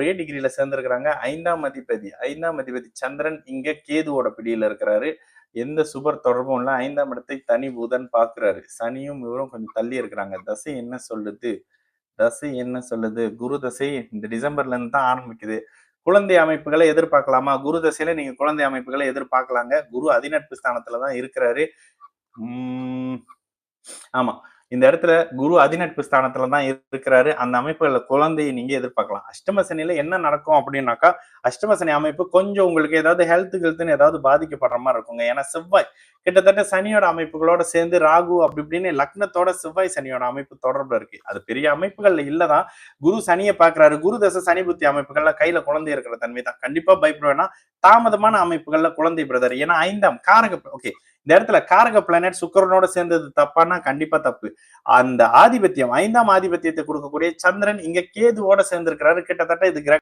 ஒரே டிகிரியில சேர்ந்திருக்கிறாங்க. 5ஆம் அதிபதி சந்திரன் இங்க கேதுவோட பிடியில இருக்கிறாரு. எந்த சுபர் தொடர்பும் இல்ல. 5ஆம் இடத்தை தனி புதன் பார்க்கிறாரு. சனியும் இவரும் கொஞ்சம் தள்ளி இருக்கிறாங்க. தசை என்ன சொல்லுது? குரு தசை இந்த டிசம்பர்ல இருந்து தான் ஆரம்பிக்குது. குழந்தை அமைப்புகளை எதிர்பார்க்கலாமா? குரு தசையில நீங்க குழந்தை அமைப்புகளை எதிர்பார்க்கலாங்க. குரு அதிநட்பு ஸ்தானத்துல தான் இருக்கிறாரு. ஆமா, இந்த இடத்துல குரு அதிநட்பு ஸ்தானத்துல தான் இருக்கிறாரு. அந்த அமைப்புகள்ல குழந்தையை நீங்க எதிர்பார்க்கலாம். அஷ்டம சனியில என்ன நடக்கும் அப்படின்னாக்கா, அஷ்டம சனி அமைப்பு கொஞ்சம் உங்களுக்கு ஏதாவது ஹெல்த்னு ஏதாவது பாதிக்கப்படுற மாதிரி இருக்குங்க. ஏன்னா செவ்வாய் கிட்டத்தட்ட சனியோட அமைப்புகளோட சேர்ந்து ராகு அப்படி இப்படின்னு லக்னத்தோட செவ்வாய் சனியோட அமைப்பு தொடர்புல இருக்கு. அது பெரிய அமைப்புகள்ல இல்லதான். குரு சனியை பாக்குறாரு. குரு தசை சனி புத்தி அமைப்புகள்ல கையில குழந்தை இருக்கிற தன்மை தான். கண்டிப்பா பயப்படுவேன்னா தாமதமான அமைப்புகள்ல குழந்தை பிரதர். ஏன்னா 5ஆம் காரக ஓகே இந்த இடத்துல காரக பிளானட் சுக்கரனோட சேர்ந்தது தப்பானா கண்டிப்பா தப்பு. அந்த ஆதிபத்தியம் 5ஆம் ஆதிபத்தியத்தை கொடுக்கக்கூடிய சந்திரன் இங்க கேதுவோட சேர்ந்திருக்கிறாரு. கிட்டத்தட்ட இது